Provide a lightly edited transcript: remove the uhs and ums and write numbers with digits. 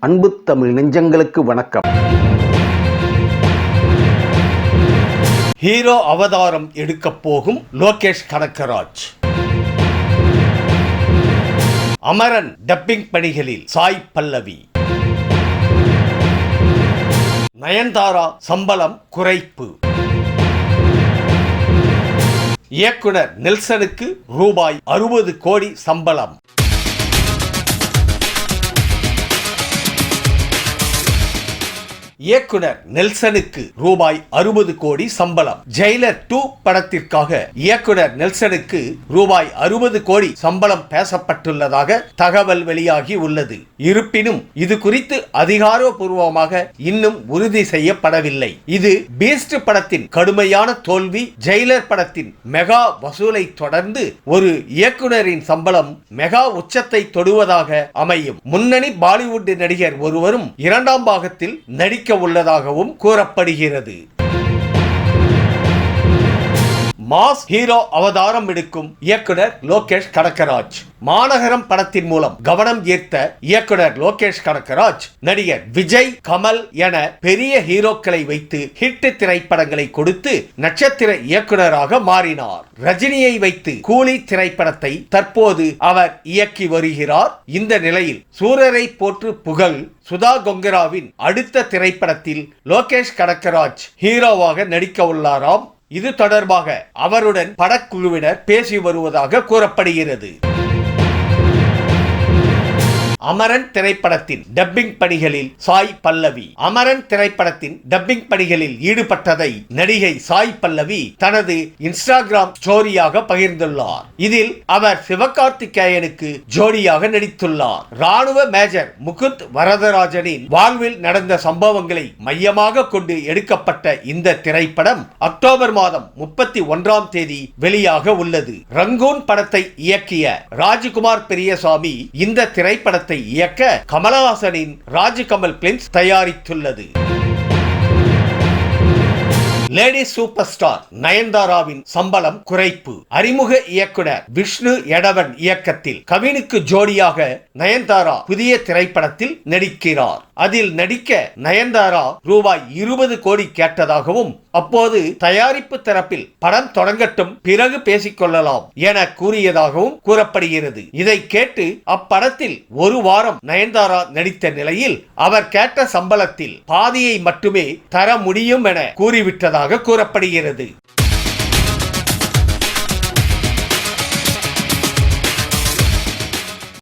அன்பு தமிழ் நெஞ்சங்களுக்கு வணக்கம். ஹீரோ அவதாரம் எடுக்கப் போகும் லோகேஷ் கனகராஜ். அமரன் டப்பிங் பணிகளில் சாய் பல்லவி. நயன்தாரா சம்பளம் குறைப்பு. இயக்குனர் நெல்சனுக்கு ரூபாய் 60 கோடி சம்பளம். இயக்குனர் நெல்சனுக்கு ரூபாய் 60 கோடி சம்பளம். ஜெயிலர் 2 படத்திற்காக இயக்குனர் நெல்சனுக்கு ரூபாய் 60 கோடி சம்பளம் பேசப்பட்டுள்ளதாக தகவல் வெளியாகி உள்ளது. இருப்பினும் இது குறித்து அதிகாரப்பூர்வமாக இன்னும் உறுதி செய்யப்படவில்லை. இது பீஸ்ட் படத்தின் கடுமையான தோல்வி, ஜெயிலர் படத்தின் மெகா வசூலை தொடர்ந்து ஒரு இயக்குனரின் சம்பளம் மெகா உச்சத்தை தொடுவதாக அமையும். முன்னணி பாலிவுட் நடிகர் ஒருவரும் 2ஆம் பாகத்தில் நடிக்க உள்ளதாகவும் கூறப்படுகிறது. மாஸ் ஹீரோ அவதாரம் எடுக்கும் இயக்குனர் லோகேஷ் கனகராஜ். மாநகரம் படத்தின் மூலம் கவனம் ஈர்த்த இயக்குனர் லோகேஷ் கனகராஜ் நடிகர் விஜய், கமல் என பெரிய ஹீரோக்களை வைத்து ஹிட் திரைப்படங்களை கொடுத்து நட்சத்திர இயக்குனராக மாறினார். ரஜினியை வைத்து கூலி திரைப்படத்தை தற்போது அவர் இயக்கி வருகிறார். இந்த நிலையில் சூரரை போற்று புகழ் சுதா கொங்கராவின் அடுத்த திரைப்படத்தில் லோகேஷ் கனகராஜ் ஹீரோவாக நடிக்க உள்ளாராம். இது தொடர்பாக அவருடன் படக்குழுவினர் பேசி வருவதாக கூறப்படுகிறது. அமரன் திரைப்படத்தின் டப்பிங் பணிகளில் சாய் பல்லவி. அமரன் திரைப்படத்தின் டப்பிங் பணிகளில் ஈடுபட்டதை நடிகை சாய் பல்லவி தனது இன்ஸ்டாகிராம் ஸ்டோரியாக பகிர்ந்துள்ளார். இதில் அவர் சிவகார்த்திகேயனுக்கு ஜோடியாக நடித்துள்ளார். ராணுவ மேஜர் முகுந்த் வரதராஜனின் வாழ்வில் நடந்த சம்பவங்களை மையமாக கொண்டு எடுக்கப்பட்ட இந்த திரைப்படம் அக்டோபர் மாதம் 31ஆம் தேதி வெளியாக உள்ளது. ரங்கூன் படத்தை இயக்கிய ராஜ்குமார் பெரியசாமி இந்த திரைப்படத்தை இயக்க கமலஹாசனின் ராஜ்கமல் பிலிம்ஸ் தயாரித்துள்ளது. லேடி சூப்பர் ஸ்டார் நயன்தாராவின் சம்பளம் குறைப்பு. அறிமுக இயக்குனர் விஷ்ணு எடவன் இயக்கத்தில் கவினுக்கு ஜோடியாக நயன்தாரா புதிய திரைப்படத்தில் நடிக்கிறார். அதில் நடிக்க நயன்தாரா ரூபாய் 20 கோடி கேட்டதாகவும் அப்போது தயாரிப்பு தரப்பில் படம் தொடங்கட்டும், பிறகு பேசிக்கொள்ளலாம் என கூறியதாகவும் கூறப்படுகிறது. இதை கேட்டு அப்படத்தில் ஒரு வாரம் நயன்தாரா நடித்த நிலையில் அவர் கேட்ட சம்பளத்தில் பாதியை மட்டுமே தர முடியும் என கூறிவிட்டதாக கூறப்படுகிறது.